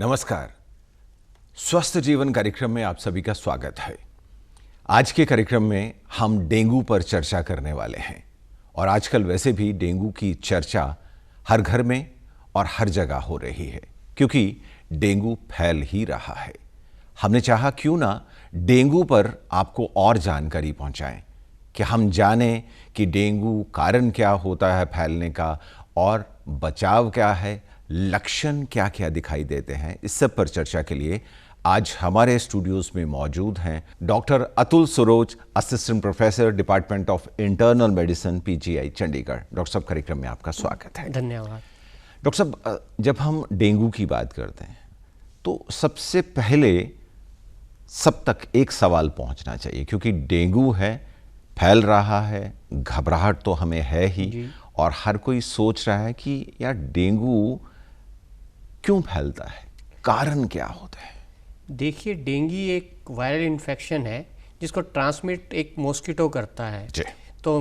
नमस्कार। स्वस्थ जीवन कार्यक्रम में आप सभी का स्वागत है। आज के कार्यक्रम में हम डेंगू पर चर्चा करने वाले हैं और आजकल वैसे भी डेंगू की चर्चा हर घर में और हर जगह हो रही है क्योंकि डेंगू फैल ही रहा है। हमने चाहा क्यों ना डेंगू पर आपको और जानकारी पहुंचाएं कि हम जानें कि डेंगू कारण क्या होता है फैलने का और बचाव क्या है, लक्षण क्या क्या दिखाई देते हैं। इस सब पर चर्चा के लिए आज हमारे स्टूडियोज में मौजूद हैं doctor Atul Saroj, assistant professor, department of internal medicine, PGI Chandigarh. Doctor साहब, कार्यक्रम में आपका स्वागत है। धन्यवाद। डॉक्टर साहब, जब हम डेंगू की बात करते हैं तो सबसे पहले सब तक एक सवाल पहुंचना चाहिए क्योंकि डेंगू है, फैल रहा है, घबराहट तो हमें है ही और हर कोई सोच रहा है कि यार डेंगू क्यों फैलता है, कारण क्या होता है। देखिए, डेंगू एक वायरल इन्फेक्शन है जिसको ट्रांसमिट एक मॉस्किटो करता है। तो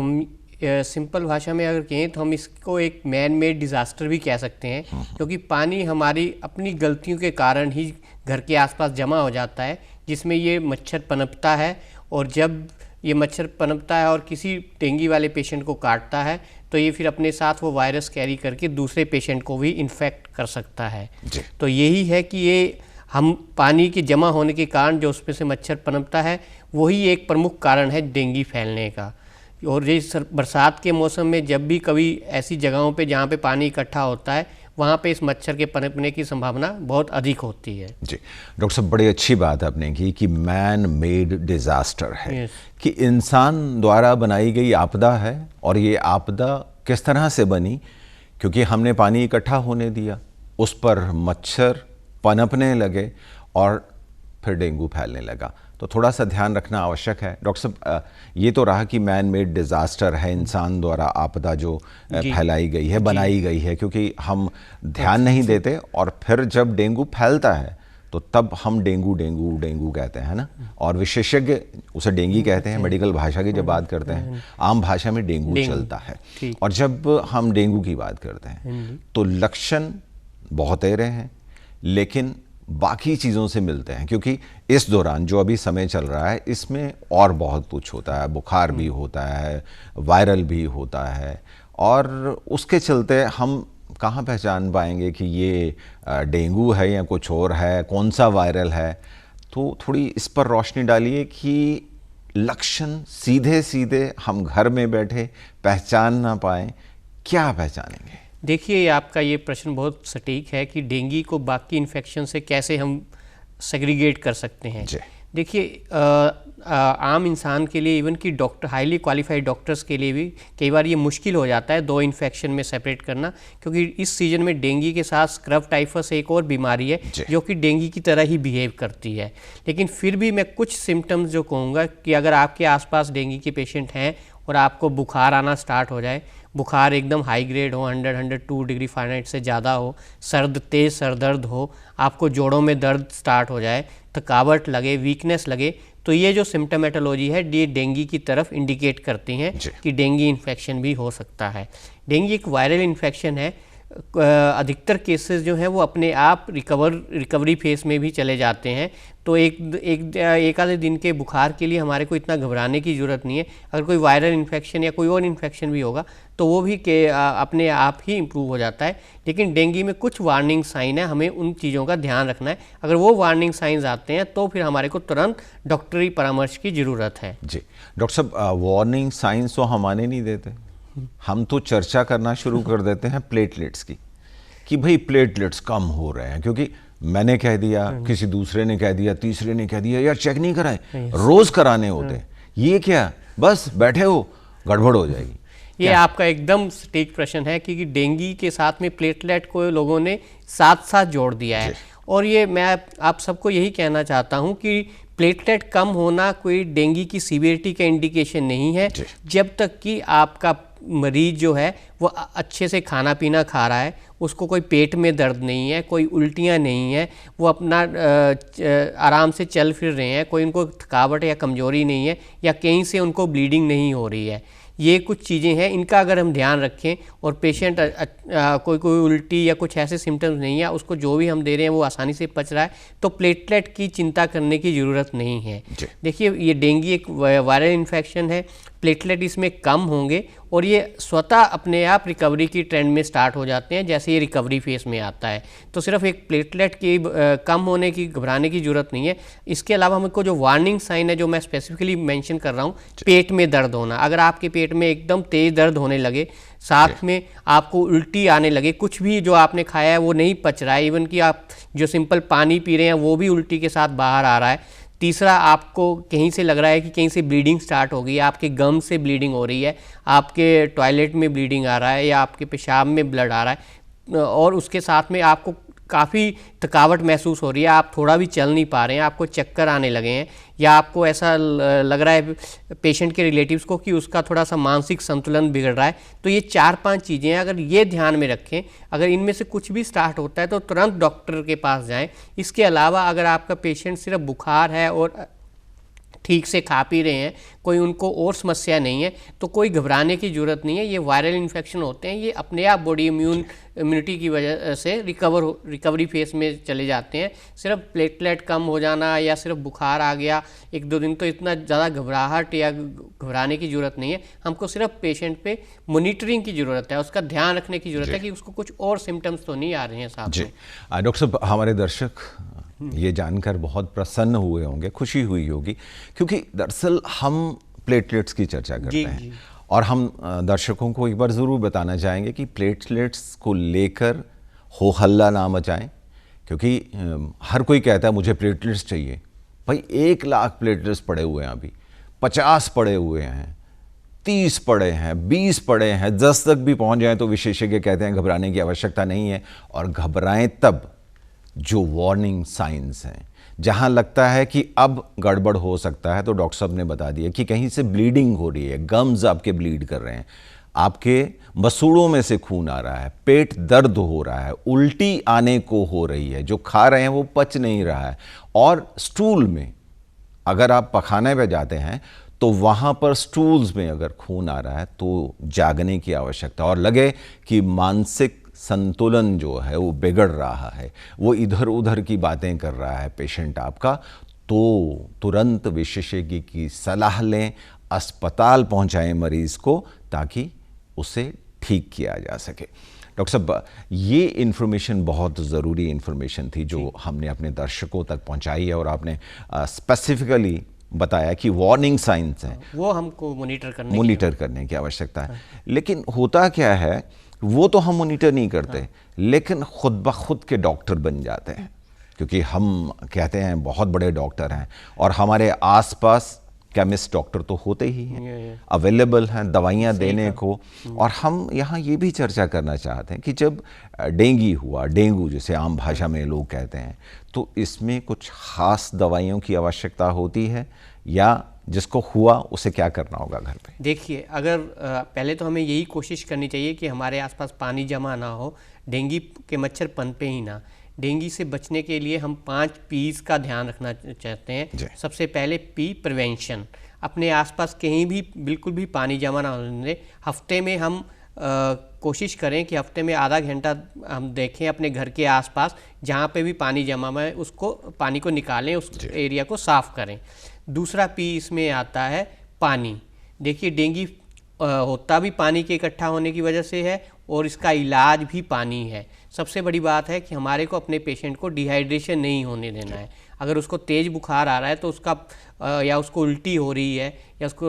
सिंपल भाषा में अगर कहें तो हम इसको एक मैन मेड डिज़ास्टर भी कह सकते हैं क्योंकि पानी हमारी अपनी गलतियों के कारण ही घर के आसपास जमा हो जाता है जिसमें ये मच्छर पनपता है और जब ये मच्छर पनपता है और किसी डेंगू वाले पेशेंट को काटता है तो ये फिर अपने साथ वो वायरस कैरी करके दूसरे पेशेंट को भी इन्फेक्ट कर सकता है। तो यही है कि ये हम पानी के जमा होने के कारण जो उसमें से मच्छर पनपता है वही एक प्रमुख कारण है डेंगू फैलने का। और ये बरसात के मौसम में जब भी कभी ऐसी जगहों पे जहाँ पे पानी इकट्ठा होता है वहाँ पे इस मच्छर के पनपने की संभावना बहुत अधिक होती है। जी डॉक्टर साहब, बड़ी अच्छी बात आपने की कि मैन मेड डिजास्टर है कि इंसान द्वारा बनाई गई आपदा है। और ये आपदा किस तरह से बनी? क्योंकि हमने पानी इकट्ठा होने दिया, उस पर मच्छर पनपने लगे और फिर डेंगू फैलने लगा। तो थोड़ा सा ध्यान रखना आवश्यक है। डॉक्टर साहब, ये तो रहा कि मैन मेड डिजास्टर है, इंसान द्वारा आपदा जो फैलाई गई है, बनाई गई है, क्योंकि हम ध्यान नहीं देते और फिर जब डेंगू फैलता है तो तब हम डेंगू डेंगू डेंगू कहते हैं ना। और विशेषज्ञ उसे डेंगू कहते हैं, मेडिकल भाषा की जब बात करते हैं, आम भाषा में डेंगू चलता है। और जब हम डेंगू की बात करते हैं तो लक्षण बहुतेरे हैं लेकिन बाकी चीज़ों से मिलते हैं क्योंकि इस दौरान जो अभी समय चल रहा है इसमें और बहुत कुछ होता है। बुखार भी होता है, वायरल भी होता है और उसके चलते हम कहाँ पहचान पाएंगे कि ये डेंगू है या कुछ और है, कौन सा वायरल है। तो थोड़ी इस पर रोशनी डालिए कि लक्षण सीधे सीधे हम घर में बैठे पहचान ना पाएं, क्या पहचानेंगे? देखिए, आपका ये प्रश्न बहुत सटीक है कि डेंगू को बाकी इन्फेक्शन से कैसे हम सेग्रीगेट कर सकते हैं। देखिए, आम इंसान के लिए, इवन कि डॉक्टर, हाईली क्वालिफाइड डॉक्टर्स के लिए भी कई बार ये मुश्किल हो जाता है दो इन्फेक्शन में सेपरेट करना क्योंकि इस सीजन में डेंगू के साथ स्क्रब टाइफस एक और बीमारी है जो कि डेंगू की तरह ही बिहेव करती है। लेकिन फिर भी मैं कुछ सिम्टम्स जो कहूँगा कि अगर आपके आसपास डेंगू के पेशेंट हैं और आपको बुखार आना स्टार्ट हो जाए, बुखार एकदम हाई ग्रेड हो, 102 डिग्री फ़ारेनहाइट से ज़्यादा हो, तेज़ सर दर्द हो, आपको जोड़ों में दर्द स्टार्ट हो जाए, थकावट लगे, वीकनेस लगे, तो ये जो सिम्टोमेटोलॉजी है ये डेंगू की तरफ इंडिकेट करती हैं कि डेंगू इन्फेक्शन भी हो सकता है। डेंगू एक वायरल इन्फेक्शन है। अधिकतर केसेस जो हैं वो अपने आप रिकवरी फेस में भी चले जाते हैं। तो एक आधे दिन के बुखार के लिए हमारे को इतना घबराने की ज़रूरत नहीं है। अगर कोई वायरल इन्फेक्शन या कोई और इन्फेक्शन भी होगा तो वो भी अपने आप ही इम्प्रूव हो जाता है। लेकिन डेंगू में कुछ वार्निंग साइन है, हमें उन चीज़ों का ध्यान रखना है। अगर वो वार्निंग साइंस आते हैं तो फिर हमारे को तुरंत डॉक्टरी परामर्श की ज़रूरत है। जी डॉक्टर साहब, वार्निंग साइंस तो हम आने नहीं देते, हम तो चर्चा करना शुरू कर देते हैं प्लेटलेट्स की कि भाई प्लेटलेट्स कम हो रहे हैं क्योंकि मैंने कह दिया, किसी दूसरे ने कह दिया, तीसरे ने कह दिया, यार चेक नहीं कराए, रोज कराने होते। ये क्या, बस बैठे हो, गड़बड़ हो जाएगी। ये आपका एकदम सटीक प्रश्न है क्योंकि डेंगू के साथ में प्लेटलेट को लोगों ने साथ साथ जोड़ दिया है। और ये मैं आप सबको यही कहना चाहता हूँ कि प्लेटलेट कम होना कोई डेंगू की सीवियरिटी का इंडिकेशन नहीं है जब तक कि आपका मरीज जो है वो अच्छे से खाना पीना खा रहा है, उसको कोई पेट में दर्द नहीं है, कोई उल्टियाँ नहीं है, वो अपना आराम से चल फिर रहे हैं, कोई उनको थकावट या कमजोरी नहीं है या कहीं से उनको ब्लीडिंग नहीं हो रही है। ये कुछ चीज़ें हैं, इनका अगर हम ध्यान रखें और पेशेंट कोई उल्टी या कुछ ऐसे सिम्टम्स नहीं है, उसको जो भी हम दे रहे हैं वो आसानी से पच रहा है, तो प्लेटलेट की चिंता करने की ज़रूरत नहीं है। देखिए, ये डेंगू एक वायरल इन्फेक्शन है, प्लेटलेट इसमें कम होंगे और ये स्वतः अपने आप रिकवरी की ट्रेंड में स्टार्ट हो जाते हैं जैसे ये रिकवरी फेस में आता है। तो सिर्फ एक प्लेटलेट की कम होने की घबराने की ज़रूरत नहीं है। इसके अलावा हमको जो वार्निंग साइन है जो मैं स्पेसिफिकली मेंशन कर रहा हूँ, पेट में दर्द होना, अगर आपके पेट में एकदम तेज़ दर्द होने लगे, साथ में आपको उल्टी आने लगे, कुछ भी जो आपने खाया है वो नहीं पच रहा है, इवन कि आप जो सिंपल पानी पी रहे हैं वो भी उल्टी के साथ बाहर आ रहा है, तीसरा आपको कहीं से लग रहा है कि कहीं से ब्लीडिंग स्टार्ट हो गई है, आपके गम से ब्लीडिंग हो रही है, आपके टॉयलेट में ब्लीडिंग आ रहा है या आपके पेशाब में ब्लड आ रहा है, और उसके साथ में आपको काफ़ी थकावट महसूस हो रही है, आप थोड़ा भी चल नहीं पा रहे हैं, आपको चक्कर आने लगे हैं, या आपको ऐसा लग रहा है पेशेंट के रिलेटिव्स को कि उसका थोड़ा सा मानसिक संतुलन बिगड़ रहा है, तो ये 4-5 चीज़ें हैं, अगर ये ध्यान में रखें, अगर इनमें से कुछ भी स्टार्ट होता है तो तुरंत डॉक्टर के पास जाएं। इसके अलावा अगर आपका पेशेंट सिर्फ बुखार है और ठीक से खा पी रहे हैं, कोई उनको और समस्या नहीं है, तो कोई घबराने की ज़रूरत नहीं है। ये वायरल इन्फेक्शन होते हैं, ये अपने आप बॉडी इम्यूनिटी की वजह से रिकवरी फेस में चले जाते हैं। सिर्फ प्लेटलेट कम हो जाना या सिर्फ बुखार आ गया 1-2 दिन, तो इतना ज़्यादा घबराहट या घबराने की ज़रूरत नहीं है। हमको सिर्फ पेशेंट पे मॉनिटरिंग की ज़रूरत है, उसका ध्यान रखने की ज़रूरत है कि उसको कुछ और सिम्टम्स तो नहीं आ रहे हैं साथ में। डॉक्टर साहब, हमारे दर्शक ये जानकर बहुत प्रसन्न हुए होंगे, खुशी हुई होगी, क्योंकि दरअसल हम प्लेटलेट्स की चर्चा करते हैं और हम दर्शकों को एक बार ज़रूर बताना चाहेंगे कि प्लेटलेट्स को लेकर हो हल्ला ना मचाएं, क्योंकि हर कोई कहता है मुझे प्लेटलेट्स चाहिए। भाई 1 लाख प्लेटलेट्स पड़े हुए हैं, अभी 50 पड़े हुए हैं, 30 पड़े हैं, 20 पड़े हैं, 10 तक भी पहुंच जाएं तो विशेषज्ञ कहते हैं घबराने की आवश्यकता नहीं है। और घबराएं तब जो वार्निंग साइंस हैं, जहां लगता है कि अब गड़बड़ हो सकता है, तो डॉक्टर साहब ने बता दिया कि कहीं से ब्लीडिंग हो रही है, गम्स आपके ब्लीड कर रहे हैं, आपके मसूड़ों में से खून आ रहा है, पेट दर्द हो रहा है, उल्टी आने को हो रही है, जो खा रहे हैं वो पच नहीं रहा है, और स्टूल में अगर आप पखाने पे जाते हैं तो वहाँ पर स्टूल्स में अगर खून आ रहा है तो जागने की आवश्यकता, और लगे कि मानसिक संतुलन जो है वो बिगड़ रहा है, वो इधर उधर की बातें कर रहा है पेशेंट आपका, तो तुरंत विशेषज्ञ की सलाह लें, अस्पताल पहुंचाएं मरीज़ को ताकि उसे ठीक किया जा सके। डॉक्टर साहब, ये इन्फॉर्मेशन बहुत ज़रूरी इन्फॉर्मेशन थी जो हमने अपने दर्शकों तक पहुंचाई है, और आपने स्पेसिफिकली बताया कि वार्निंग साइंस हैं, वो हमको मॉनिटर करने की आवश्यकता है। लेकिन होता क्या है, वो तो हम मॉनिटर नहीं करते, लेकिन खुद ब खुद के डॉक्टर बन जाते हैं, क्योंकि हम कहते हैं बहुत बड़े डॉक्टर हैं और हमारे आसपास केमिस्ट डॉक्टर तो होते ही हैं, अवेलेबल हैं दवाइयाँ देने को। और हम यहाँ ये भी चर्चा करना चाहते हैं कि जब डेंगू जिसे आम भाषा में लोग कहते हैं, तो इसमें कुछ ख़ास दवाइयों की आवश्यकता होती है, या जिसको हुआ उसे क्या करना होगा घर पे? देखिए, अगर पहले तो हमें यही कोशिश करनी चाहिए कि हमारे आसपास पानी जमा ना हो, डेंगू के मच्छर पनपे ही ना। डेंगू से बचने के लिए हम 5 P's का ध्यान रखना चाहते हैं। सबसे पहले P, प्रिवेंशन। अपने आसपास कहीं भी बिल्कुल भी पानी जमा ना होने दें। हफ्ते में हम कोशिश करें कि हफ्ते में आधा घंटा हम देखें अपने घर के आसपास जहाँ पे भी पानी जमा हुआ है, उसको पानी को निकालें, उस एरिया को साफ़ करें। दूसरा P इसमें आता है पानी। देखिए, डेंगू होता भी पानी के इकट्ठा होने की वजह से है और इसका इलाज भी पानी है। सबसे बड़ी बात है कि हमारे को अपने पेशेंट को डिहाइड्रेशन नहीं होने देना है। अगर उसको तेज़ बुखार आ रहा है तो उसका या उसको उल्टी हो रही है या उसको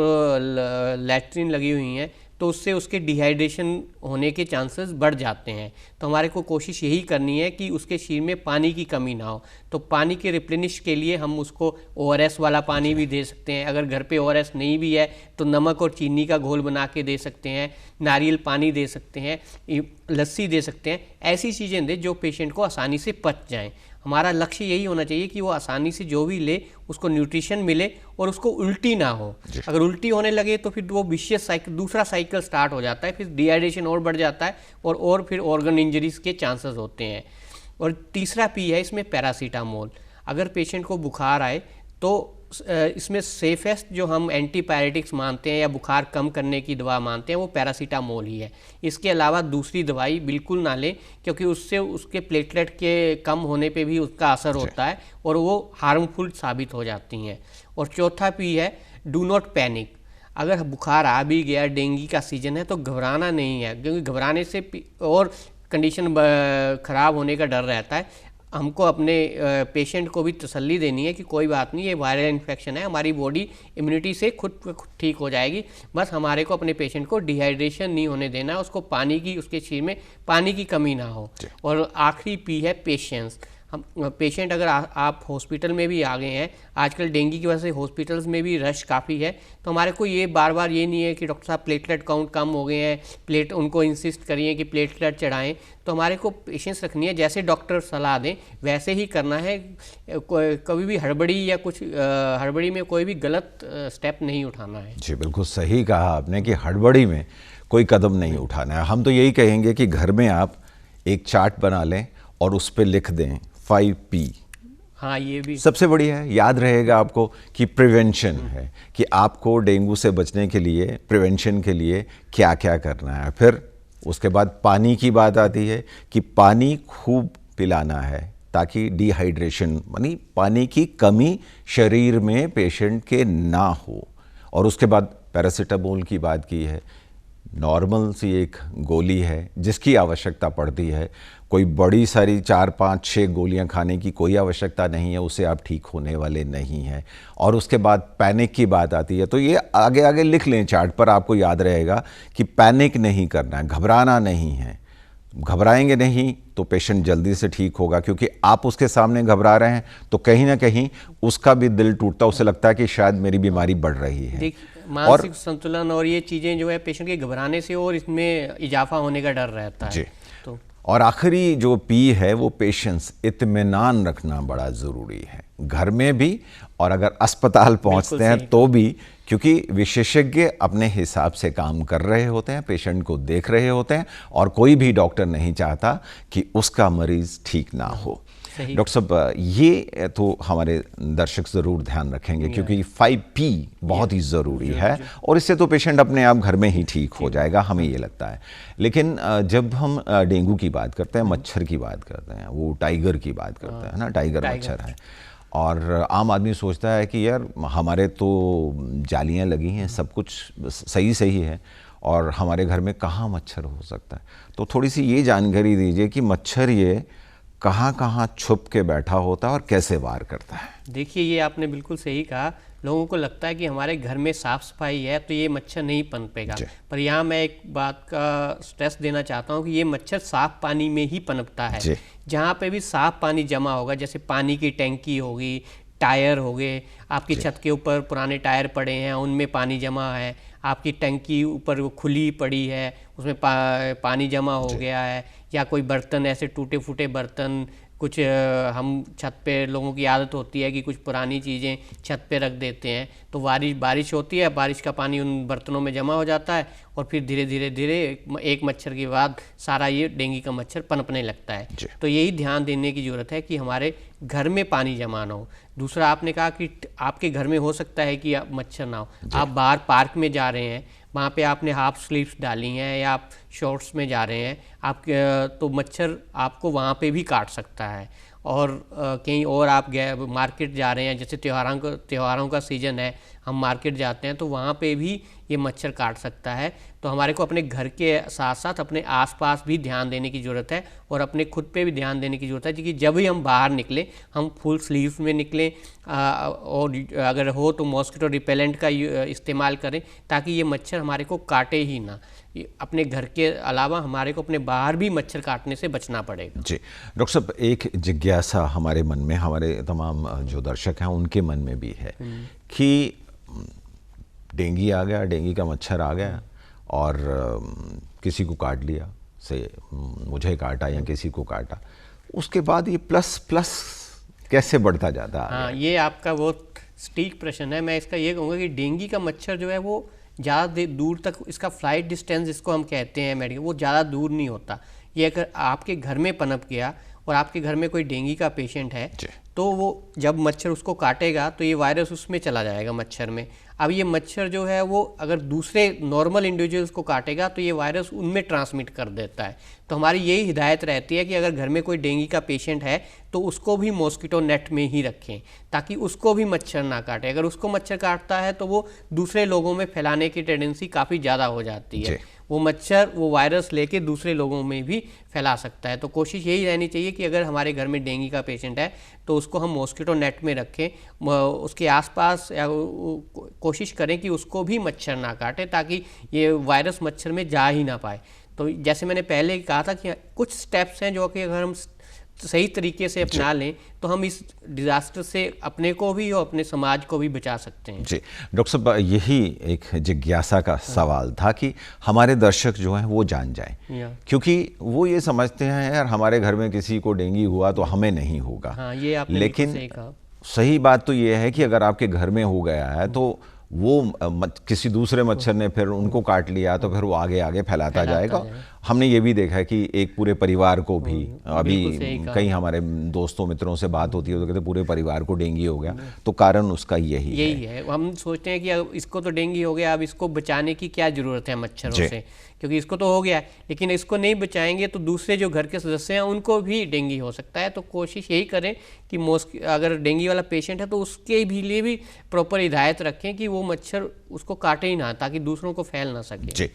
लैट्रिन लगी हुई है, तो उससे उसके डिहाइड्रेशन होने के चांसेस बढ़ जाते हैं। तो हमारे को कोशिश यही करनी है कि उसके शरीर में पानी की कमी ना हो। तो पानी के रिप्लेनिश के लिए हम उसको ORS वाला पानी भी दे सकते हैं। अगर घर पे ORS नहीं भी है तो नमक और चीनी का घोल बना के दे सकते हैं, नारियल पानी दे सकते हैं, लस्सी दे सकते हैं। ऐसी चीज़ें दें जो पेशेंट को आसानी से पच जाएँ। हमारा लक्ष्य यही होना चाहिए कि वो आसानी से जो भी ले उसको न्यूट्रिशन मिले और उसको उल्टी ना हो। अगर उल्टी होने लगे तो फिर वो विशियस साइकिल, दूसरा साइकिल स्टार्ट हो जाता है, फिर डिहाइड्रेशन और बढ़ जाता है और फिर ऑर्गन इंजरीज के चांसेस होते हैं। और तीसरा P है इसमें पैरासीटामोल। अगर पेशेंट को बुखार आए तो इसमें सेफेस्ट जो हम एंटीबायोटिक्स मानते हैं या बुखार कम करने की दवा मानते हैं वो पैरासीटामोल ही है। इसके अलावा दूसरी दवाई बिल्कुल ना लें, क्योंकि उससे उसके प्लेटलेट के कम होने पे भी उसका असर होता है और वो हार्मफुल साबित हो जाती हैं। और चौथा पी है डू नॉट पैनिक। अगर बुखार आ भी गया, डेंगू का सीजन है, तो घबराना नहीं है, क्योंकि घबराने से और कंडीशन ख़राब होने का डर रहता है। हमको अपने पेशेंट को भी तसल्ली देनी है कि कोई बात नहीं, ये वायरल इन्फेक्शन है, हमारी बॉडी इम्यूनिटी से खुद ठीक हो जाएगी। बस हमारे को अपने पेशेंट को डिहाइड्रेशन नहीं होने देना है, उसको पानी की, उसके शरीर में पानी की कमी ना हो। और आखिरी पी है पेशेंस। हम पेशेंट अगर आप हॉस्पिटल में भी आ गए हैं, आजकल डेंगू की वजह से हॉस्पिटल्स में भी रश काफ़ी है, तो हमारे को ये बार बार ये नहीं है कि डॉक्टर साहब प्लेटलेट काउंट कम हो गए हैं, उनको इंसिस्ट करिए कि प्लेटलेट चढ़ाएं। तो हमारे को पेशेंस रखनी है, जैसे डॉक्टर सलाह दें वैसे ही करना है। कभी भी हड़बड़ी में कोई भी गलत स्टेप नहीं उठाना है। जी बिल्कुल सही कहा आपने कि हड़बड़ी में कोई कदम नहीं उठाना है। हम तो यही कहेंगे कि घर में आप एक चार्ट बना लें और उस पर लिख दें 5P। हाँ, ये भी सबसे बढ़िया है, याद रहेगा आपको कि प्रिवेंशन है, कि आपको डेंगू से बचने के लिए प्रिवेंशन के लिए क्या क्या करना है। फिर उसके बाद पानी की बात आती है कि पानी खूब पिलाना है ताकि डिहाइड्रेशन यानी पानी की कमी शरीर में पेशेंट के ना हो। और उसके बाद पैरासीटामोल की बात की है, नॉर्मल सी एक गोली है जिसकी आवश्यकता पड़ती है, कोई बड़ी सारी 4, 5, 6 गोलियां खाने की कोई आवश्यकता नहीं है, उससे आप ठीक होने वाले नहीं हैं। और उसके बाद पैनिक की बात आती है, तो ये आगे आगे लिख लें चार्ट पर, आपको याद रहेगा कि पैनिक नहीं करना है, घबराना नहीं है। घबराएंगे नहीं तो पेशेंट जल्दी से ठीक होगा, क्योंकि आप उसके सामने घबरा रहे हैं तो कहीं ना कहीं उसका भी दिल टूटता, उसे लगता है कि शायद मेरी बीमारी बढ़ रही है। मानसिक संतुलन और ये चीज़ें जो है पेशेंट के घबराने से और इसमें इजाफा होने का डर रहता है। जी। तो और आखिरी जो पी है वो पेशेंस, इत्मीनान रखना बड़ा ज़रूरी है, घर में भी और अगर अस्पताल पहुंचते हैं तो भी, क्योंकि विशेषज्ञ अपने हिसाब से काम कर रहे होते हैं, पेशेंट को देख रहे होते हैं, और कोई भी डॉक्टर नहीं चाहता कि उसका मरीज़ ठीक ना हो। डॉक्टर साहब, ये तो हमारे दर्शक ज़रूर ध्यान रखेंगे, क्योंकि 5P बहुत ही ज़रूरी है, और इससे तो पेशेंट अपने आप घर में ही ठीक हो जाएगा, हमें ये लगता है। लेकिन जब हम डेंगू की बात करते हैं, मच्छर की बात करते हैं, वो टाइगर की बात करते हैं ना, टाइगर मच्छर है, और आम आदमी सोचता है कि यार हमारे तो जालियाँ लगी हैं, सब कुछ सही है, और हमारे घर में कहाँ मच्छर हो सकता है। तो थोड़ी सी ये जानकारी दीजिए कि मच्छर ये कहाँ कहाँ छुप के बैठा होता है और कैसे वार करता है। देखिए, ये आपने बिल्कुल सही कहा। लोगों को लगता है कि हमारे घर में साफ़ सफाई है तो ये मच्छर नहीं पनपेगा, पर यहाँ मैं एक बात का स्ट्रेस देना चाहता हूँ कि ये मच्छर साफ़ पानी में ही पनपता है। जहाँ पे भी साफ़ पानी जमा होगा, जैसे पानी की टैंकी होगी, टायर हो गए, आपकी छत के ऊपर पुराने टायर पड़े हैं उनमें पानी जमा है, आपकी टंकी ऊपर वो खुली पड़ी है उसमें पानी जमा हो गया है, या कोई बर्तन ऐसे टूटे फूटे बर्तन, कुछ हम छत पे लोगों की आदत होती है कि कुछ पुरानी चीज़ें छत पे रख देते हैं, तो बारिश होती है, बारिश का पानी उन बर्तनों में जमा हो जाता है, और फिर धीरे धीरे एक मच्छर के बाद सारा ये डेंगू का मच्छर पनपने लगता है। तो यही ध्यान देने की ज़रूरत है कि हमारे घर में पानी जमा ना हो। दूसरा, आपने कहा कि आपके घर में हो सकता है कि मच्छर ना हो, आप बाहर पार्क में जा रहे हैं, वहाँ पे आपने हाफ स्लीव्स डाली हैं या आप शॉर्ट्स में जा रहे हैं, आप तो मच्छर आपको वहाँ पे भी काट सकता है। और कहीं और आप मार्केट जा रहे हैं, जैसे त्योहारों का सीज़न है, हम मार्केट जाते हैं तो वहाँ पे भी ये मच्छर काट सकता है। तो हमारे को अपने घर के साथ साथ अपने आसपास भी ध्यान देने की ज़रूरत है, और अपने खुद पे भी ध्यान देने की ज़रूरत है कि जब भी हम बाहर निकलें हम फुल स्लीव्स में निकलें, और अगर हो तो मॉस्किटो रिपेलेंट का इस्तेमाल करें ताकि ये मच्छर हमारे को काटे ही ना। अपने घर के अलावा हमारे को अपने बाहर भी मच्छर काटने से बचना पड़ेगा। जी डॉक्टर साहब, एक जिज्ञासा हमारे मन में, हमारे तमाम जो दर्शक हैं उनके मन में भी है कि डेंगू आ गया, डेंगू का मच्छर आ गया और किसी को काट लिया, से मुझे काटा या किसी को काटा, उसके बाद ये प्लस कैसे बढ़ता जाता है? हाँ, ये आपका बहुत सटीक प्रश्न है। मैं इसका ये कहूँगा कि डेंगू का मच्छर जो है वो ज़्यादा दूर तक, इसका फ्लाइट डिस्टेंस जिसको हम कहते हैं मेडिकल, वो ज़्यादा दूर नहीं होता। ये अगर आपके घर में पनप गया और आपके घर में कोई डेंगू का पेशेंट है तो वो जब मच्छर उसको काटेगा तो ये वायरस उसमें चला जाएगा मच्छर में। अब ये मच्छर जो है वो अगर दूसरे नॉर्मल इंडिविजुअल्स को काटेगा तो ये वायरस उनमें ट्रांसमिट कर देता है। तो हमारी यही हिदायत रहती है कि अगर घर में कोई डेंगू का पेशेंट है तो उसको भी मॉस्किटो नेट में ही रखें ताकि उसको भी मच्छर ना काटे। अगर उसको मच्छर काटता है तो वो दूसरे लोगों में फैलाने की टेंडेंसी काफ़ी ज़्यादा हो जाती है। वो मच्छर वो वायरस लेके दूसरे लोगों में भी फैला सकता है। तो कोशिश यही रहनी चाहिए कि अगर हमारे घर में डेंगू का पेशेंट है तो उसको हम मॉस्किटो नेट में रखें, उसके आसपास या कोशिश करें कि उसको भी मच्छर ना काटे ताकि ये वायरस मच्छर में जा ही ना पाए। तो जैसे मैंने पहले कहा था कि कुछ स्टेप्स हैं जो कि अगर हम सही तरीके से अपना लें तो हम इस डिजास्टर से अपने को भी और अपने समाज को भी बचा सकते हैं। जी डॉक्टर साहब, यही एक जिज्ञासा का सवाल था कि हमारे दर्शक जो हैं वो जान जाएं, क्योंकि वो ये समझते हैं यार हमारे घर में किसी को डेंगू हुआ तो हमें नहीं होगा। हाँ, ये आपने लेकिन सही कहा। सही बात तो ये है कि अगर आपके घर में हो गया है तो वो किसी दूसरे मच्छर ने फिर उनको काट लिया तो फिर वो आगे आगे फैलाता जाएगा। हमने ये भी देखा है कि एक पूरे परिवार को भी, अभी कई हमारे दोस्तों मित्रों से बात होती है तो कहते पूरे परिवार को डेंगू हो गया, तो कारण उसका यही है। हम सोचते हैं कि अब इसको तो डेंगू हो गया, अब इसको बचाने की क्या जरूरत है मच्छरों से, क्योंकि इसको तो हो गया है, लेकिन इसको नहीं बचाएंगे तो दूसरे जो घर के सदस्य हैं उनको भी डेंगू हो सकता है। तो कोशिश यही करें कि अगर डेंगू वाला पेशेंट है तो उसके भी लिए भी प्रॉपर हिदायत रखें कि वो मच्छर उसको काटे ही ना ताकि दूसरों को फैल ना सके। जी,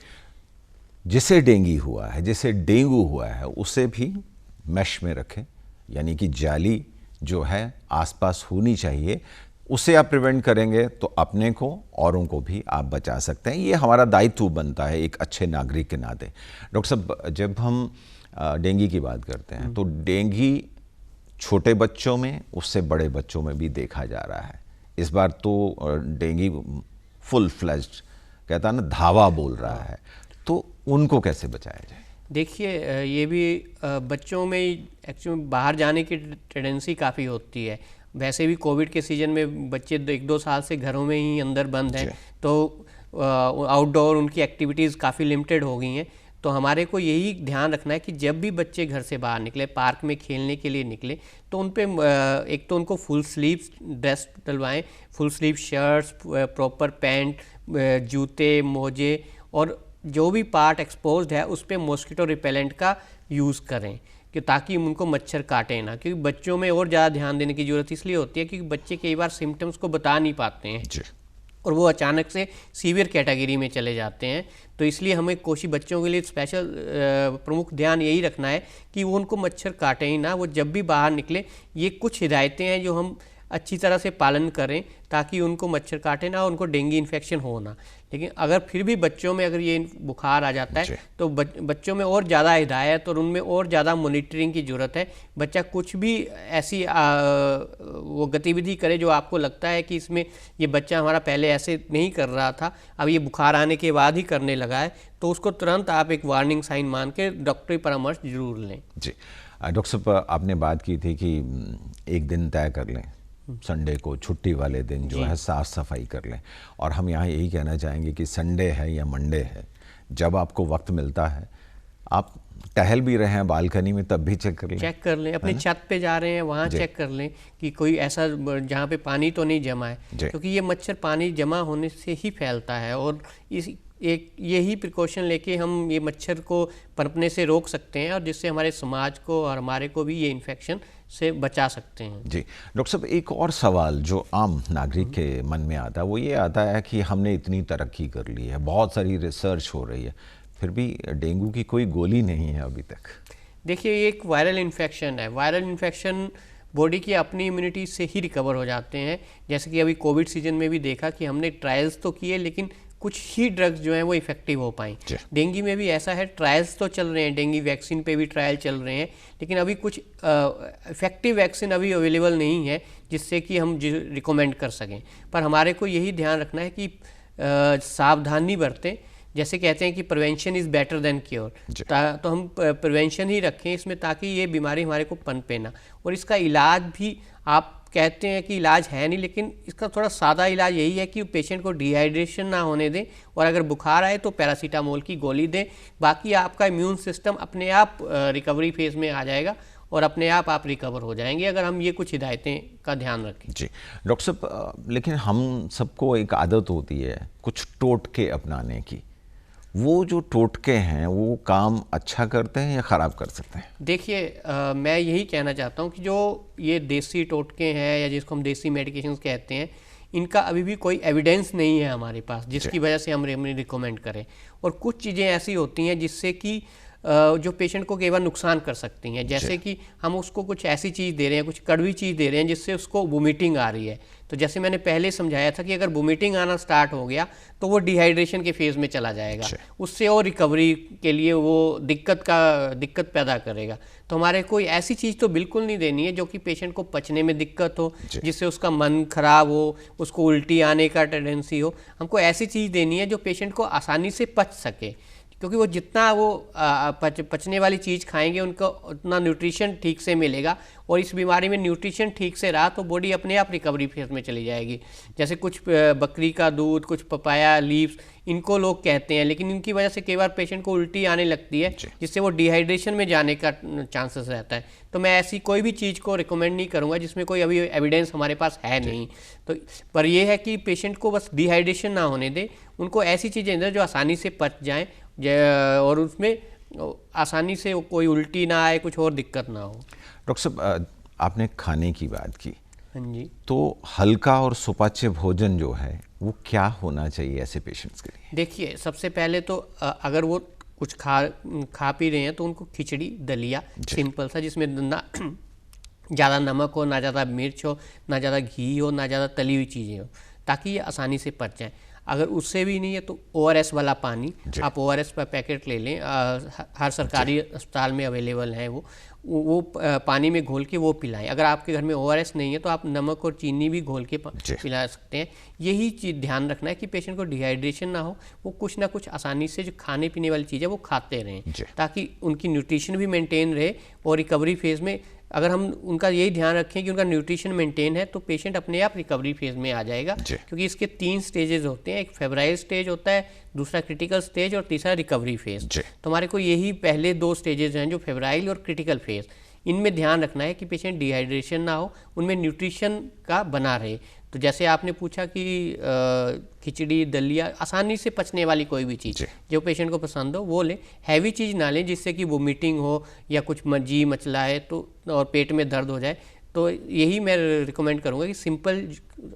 जिसे डेंगू हुआ है, जिसे डेंगू हुआ है उसे भी मैश में रखें, यानी कि जाली जो है आसपास होनी चाहिए। उससे आप प्रिवेंट करेंगे तो अपने को औरों को भी आप बचा सकते हैं। ये हमारा दायित्व बनता है एक अच्छे नागरिक के नाते। डॉक्टर साहब, जब हम डेंगू की बात करते हैं तो डेंगू छोटे बच्चों में उससे बड़े बच्चों में भी देखा जा रहा है। इस बार तो डेंगू फुल फ्लेज्ड कहता है ना, धावा बोल रहा है, तो उनको कैसे बचाया जाए? देखिए, ये भी बच्चों में एक्चुअली बाहर जाने की टेंडेंसी काफ़ी होती है। वैसे भी कोविड के सीज़न में बच्चे 1-2 साल से घरों में ही अंदर बंद हैं, तो आउटडोर उनकी एक्टिविटीज़ काफ़ी लिमिटेड हो गई हैं। तो हमारे को यही ध्यान रखना है कि जब भी बच्चे घर से बाहर निकले, पार्क में खेलने के लिए निकले, तो उन पे एक तो उनको फुल स्लीव ड्रेस डलवाएं, full sleeve shirts, proper pant, जूते, मोजे, और जो भी पार्ट एक्सपोज्ड है उस पर मॉस्किटो रिपेलेंट का यूज़ करें कि ताकि उनको मच्छर काटे ना। क्योंकि बच्चों में और ज़्यादा ध्यान देने की ज़रूरत इसलिए होती है क्योंकि बच्चे कई बार सिम्टम्स को बता नहीं पाते हैं और वो अचानक से सीवियर कैटेगरी में चले जाते हैं। तो इसलिए हमें कोशिश बच्चों के लिए स्पेशल प्रमुख ध्यान यही रखना है कि वो उनको मच्छर काटे ही ना। वो जब भी बाहर निकले, ये कुछ हिदायतें हैं जो हम अच्छी तरह से पालन करें ताकि उनको मच्छर काटे ना और उनको डेंगू इन्फेक्शन हो ना। लेकिन अगर फिर भी बच्चों में अगर ये बुखार आ जाता है तो बच्चों में और ज़्यादा हिदायत और उनमें और ज़्यादा मॉनिटरिंग की ज़रूरत है। बच्चा कुछ भी ऐसी वो गतिविधि करे जो आपको लगता है कि इसमें ये बच्चा हमारा पहले ऐसे नहीं कर रहा था, अब ये बुखार आने के बाद ही करने लगा है, तो उसको तुरंत आप एक वार्निंग साइन मान के डॉक्टरी परामर्श जरूर लें। जी डॉक्टर साहब, आपने बात की थी कि एक दिन तय कर लें, संडे को छुट्टी वाले दिन जो है साफ़ सफाई कर लें, और हम यहाँ यही कहना चाहेंगे कि संडे है या मंडे है, जब आपको वक्त मिलता है आप टहल भी रहे हैं बालकनी में तब भी चेक कर लें, अपनी छत पे जा रहे हैं वहाँ चेक कर लें कि कोई ऐसा जहाँ पे पानी तो नहीं जमा है, क्योंकि ये मच्छर पानी जमा होने से ही फैलता है। और इस एक यही प्रिकॉशन लेके हम ये मच्छर को पनपने से रोक सकते हैं और जिससे हमारे समाज को और हमारे को भी ये इन्फेक्शन से बचा सकते हैं। जी डॉक्टर साहब, एक और सवाल जो आम नागरिक के मन में आता है वो ये आता है कि हमने इतनी तरक्की कर ली है, बहुत सारी रिसर्च हो रही है, फिर भी डेंगू की कोई गोली नहीं है अभी तक। देखिए, ये एक वायरल इन्फेक्शन है। वायरल इन्फेक्शन बॉडी की अपनी इम्यूनिटी से ही रिकवर हो जाते हैं। जैसे कि अभी कोविड सीजन में भी देखा कि हमने ट्रायल्स तो किए लेकिन कुछ ही ड्रग्स जो हैं वो इफेक्टिव हो पाएँ। डेंगू में भी ऐसा है, ट्रायल्स तो चल रहे हैं, डेंगू वैक्सीन पे भी ट्रायल चल रहे हैं, लेकिन अभी कुछ इफेक्टिव वैक्सीन अभी अवेलेबल नहीं है जिससे कि हम रिकमेंड कर सकें। पर हमारे को यही ध्यान रखना है कि सावधानी बरतें। जैसे कहते हैं कि prevention is better than cure, तो हम प्रिवेंशन ही रखें इसमें ताकि ये बीमारी हमारे को पनपे ना। और इसका इलाज भी आप कहते हैं कि इलाज है नहीं, लेकिन इसका थोड़ा सादा इलाज यही है कि पेशेंट को डिहाइड्रेशन ना होने दें और अगर बुखार आए तो पैरासीटामोल की गोली दें। बाकी आपका इम्यून सिस्टम अपने आप रिकवरी फेज़ में आ जाएगा और अपने आप रिकवर हो जाएंगे अगर हम ये कुछ हिदायतें का ध्यान रखें। जी डॉक्टर साहब, लेकिन हम सबको एक आदत होती है कुछ टोटके अपनाने की। वो जो टोटके हैं वो काम अच्छा करते हैं या ख़राब कर सकते हैं? देखिए, मैं यही कहना चाहता हूँ कि जो ये देसी टोटके हैं या जिसको हम देसी मेडिकेशंस कहते हैं, इनका अभी भी कोई एविडेंस नहीं है हमारे पास जिसकी वजह से हम रिकमेंड करें। और कुछ चीज़ें ऐसी होती हैं जिससे कि जो पेशेंट को केवल नुकसान कर सकती हैं, जैसे कि हम उसको कुछ ऐसी चीज़ दे रहे हैं, कुछ कड़वी चीज़ दे रहे हैं जिससे उसको वोमिटिंग आ रही है। तो जैसे मैंने पहले समझाया था कि अगर वोमिटिंग आना स्टार्ट हो गया तो वो डिहाइड्रेशन के फेज़ में चला जाएगा, उससे और रिकवरी के लिए वो दिक्कत पैदा करेगा। तो हमारे कोई ऐसी चीज़ तो बिल्कुल नहीं देनी है जो कि पेशेंट को पचने में दिक्कत हो, जिससे उसका मन खराब हो, उसको उल्टी आने का टेंडेंसी हो। हमको ऐसी चीज़ देनी है जो पेशेंट को आसानी से पच सके, क्योंकि वो जितना वो पचने वाली चीज़ खाएंगे उनको उतना न्यूट्रिशन ठीक से मिलेगा। और इस बीमारी में न्यूट्रिशन ठीक से रहा तो बॉडी अपने आप रिकवरी फेज में चली जाएगी। जैसे कुछ बकरी का दूध, कुछ पपाया लीव्स, इनको लोग कहते हैं, लेकिन इनकी वजह से कई बार पेशेंट को उल्टी आने लगती है जिससे वो डिहाइड्रेशन में जाने का चांसेस रहता है। तो मैं ऐसी कोई भी चीज़ को रिकमेंड नहीं करूँगा जिसमें कोई अभी एविडेंस हमारे पास है नहीं। तो पर यह है कि पेशेंट को बस डिहाइड्रेशन ना होने दें, उनको ऐसी चीज़ें दें जो आसानी से पच जाएँ और उसमें आसानी से कोई उल्टी ना आए, कुछ और दिक्कत ना हो। डॉक्टर साहब, आपने खाने की बात की, हाँ जी, तो हल्का और सुपाच्य भोजन जो है वो क्या होना चाहिए ऐसे पेशेंट्स के लिए? देखिए, सबसे पहले तो अगर वो कुछ खा पी रहे हैं तो उनको खिचड़ी दलिया सिंपल सा, जिसमें ना ज़्यादा नमक हो, ना ज़्यादा मिर्च हो, ना ज़्यादा घी हो, ना ज़्यादा तली हुई चीज़ें हो, ताकि ये आसानी से पच जाए। अगर उससे भी नहीं है तो ORS वाला पानी, आप ORS का पैकेट ले लें, हर सरकारी अस्पताल में अवेलेबल है वो पानी में घोल के वो पिलाएं। अगर आपके घर में ORS नहीं है तो आप नमक और चीनी भी घोल के पिला सकते हैं। यही चीज़ ध्यान रखना है कि पेशेंट को डिहाइड्रेशन ना हो, वो कुछ ना कुछ आसानी से जो खाने पीने वाली चीज़ है वो खाते रहें, ताकि उनकी न्यूट्रिशन भी मेंटेन रहे। और रिकवरी फेज़ में अगर हम उनका यही ध्यान रखें कि उनका न्यूट्रिशन मेंटेन है तो पेशेंट अपने आप रिकवरी फेज़ में आ जाएगा, क्योंकि इसके 3 स्टेजेस होते हैं। एक फेब्राइल स्टेज होता है, दूसरा क्रिटिकल स्टेज और तीसरा रिकवरी फेज़। तो हमारे को यही पहले 2 स्टेजेस हैं, जो फेब्राइल और क्रिटिकल फेज़, इनमें ध्यान रखना है कि पेशेंट डिहाइड्रेशन ना हो, उनमें न्यूट्रिशन का बना रहे। तो जैसे आपने पूछा कि खिचड़ी दलिया, आसानी से पचने वाली कोई भी चीज़ जो पेशेंट को पसंद हो वो लें। हैवी चीज़ ना लें जिससे कि वोमिटिंग हो या कुछ जी मचलाए तो और पेट में दर्द हो जाए। तो यही मैं रिकमेंड करूँगा कि सिंपल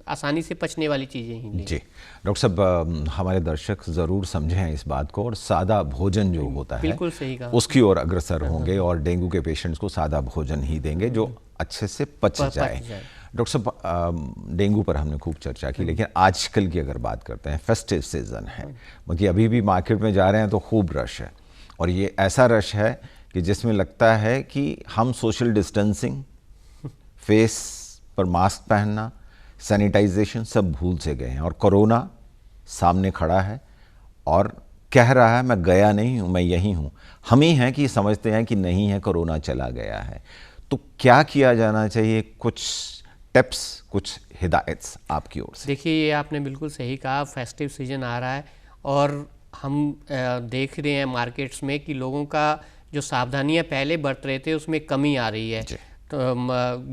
आसानी से पचने वाली चीज़ें ही लें। जी डॉक्टर साहब, हमारे दर्शक ज़रूर समझें इस बात को और सादा भोजन जो होता है बिल्कुल सही कहा, उसकी ओर अग्रसर होंगे और डेंगू के पेशेंट्स को सादा भोजन ही देंगे जो अच्छे से पच जाए। डॉक्टर साहब, डेंगू पर हमने खूब चर्चा की, लेकिन आजकल की अगर बात करते हैं, फेस्टिव सीज़न है, मतलब अभी भी मार्केट में जा रहे हैं तो खूब रश है, और ये ऐसा रश है कि जिसमें लगता है कि हम सोशल डिस्टेंसिंग, फेस पर मास्क पहनना, सैनिटाइजेशन सब भूल से गए हैं, और कोरोना सामने खड़ा है और कह रहा है मैं गया नहीं हूँ, मैं यहीं हूँ। हम ही हैं कि समझते हैं कि नहीं है, कोरोना चला गया है। तो क्या किया जाना चाहिए? कुछ टिप्स, कुछ हिदायत्स आपकी ओर से। देखिए, ये आपने बिल्कुल सही कहा, फेस्टिव सीजन आ रहा है और हम देख रहे हैं मार्केट्स में कि लोगों का जो सावधानियां पहले बरत रहे थे उसमें कमी आ रही है। तो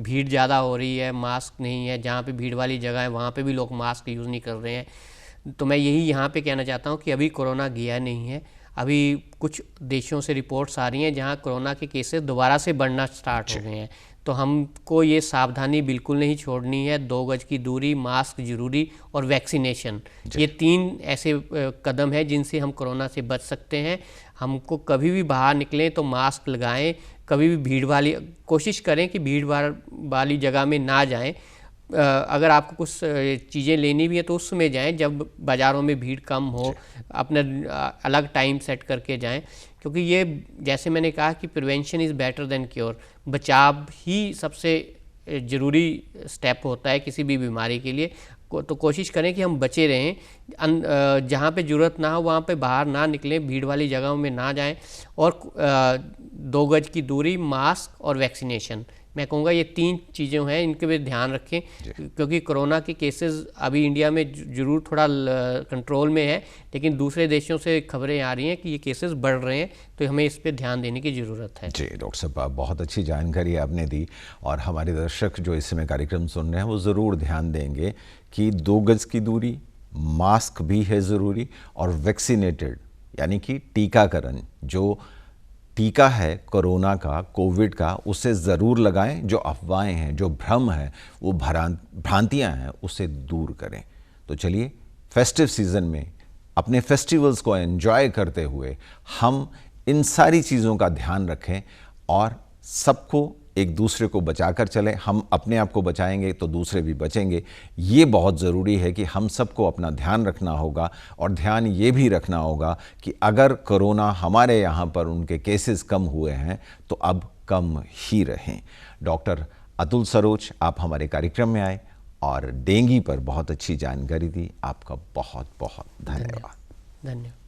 भीड़ ज़्यादा हो रही है, मास्क नहीं है, जहाँ पे भीड़ वाली जगह है वहाँ पे भी लोग मास्क यूज़ नहीं कर रहे हैं। तो मैं यही यहाँ पे कहना चाहता हूँ कि अभी कोरोना गया नहीं है। अभी कुछ देशों से रिपोर्ट्स आ रही हैं जहाँ कोरोना के केसेस दोबारा से बढ़ना स्टार्ट हो गए हैं। तो हमको ये सावधानी बिल्कुल नहीं छोड़नी है। 2 गज की दूरी, मास्क ज़रूरी और वैक्सीनेशन, ये 3 ऐसे कदम हैं जिनसे हम कोरोना से बच सकते हैं। हमको कभी भी बाहर निकलें तो मास्क लगाएं, कभी भी भीड़ वाली कोशिश करें कि भीड़ वाली जगह में ना जाएं। अगर आपको कुछ चीज़ें लेनी भी है तो उसमें जाएं जब बाज़ारों में भीड़ कम हो, अपना अलग टाइम सेट करके जाएं, क्योंकि ये जैसे मैंने कहा कि prevention is better than cure, बचाव ही सबसे ज़रूरी स्टेप होता है किसी भी बीमारी के लिए। तो कोशिश करें कि हम बचे रहें, जहाँ पे ज़रूरत ना हो वहाँ पे बाहर ना निकलें, भीड़ वाली जगहों में ना जाएं, और 2 गज की दूरी, मास्क और वैक्सीनेशन, मैं कहूँगा ये 3 चीज़ें हैं, इनके पे ध्यान रखें, क्योंकि कोरोना के केसेस अभी इंडिया में जरूर थोड़ा कंट्रोल में है, लेकिन दूसरे देशों से खबरें आ रही हैं कि ये केसेस बढ़ रहे हैं, तो हमें इस पर ध्यान देने की ज़रूरत है। जी डॉक्टर साहब, बहुत अच्छी जानकारी आपने दी, और हमारे दर्शक जो इस समय कार्यक्रम सुन रहे हैं वो ज़रूर ध्यान देंगे कि 2 गज की दूरी, मास्क भी है ज़रूरी, और वैक्सीनेटेड यानी कि टीकाकरण, जो टीका है कोरोना का, कोविड का, उसे ज़रूर लगाएं। जो अफवाहें हैं, जो भ्रम है, वो भ्रांतियां हैं, उसे दूर करें। तो चलिए, फेस्टिव सीज़न में अपने फेस्टिवल्स को एंजॉय करते हुए हम इन सारी चीज़ों का ध्यान रखें और सबको, एक दूसरे को बचाकर चलें। हम अपने आप को बचाएंगे तो दूसरे भी बचेंगे। ये बहुत ज़रूरी है कि हम सबको अपना ध्यान रखना होगा, और ध्यान ये भी रखना होगा कि अगर कोरोना हमारे यहाँ पर उनके केसेस कम हुए हैं तो अब कम ही रहें। डॉक्टर अतुल सरोज, आप हमारे कार्यक्रम में आए और डेंगू पर बहुत अच्छी जानकारी दी। आपका बहुत बहुत धन्यवाद। धन्यवाद।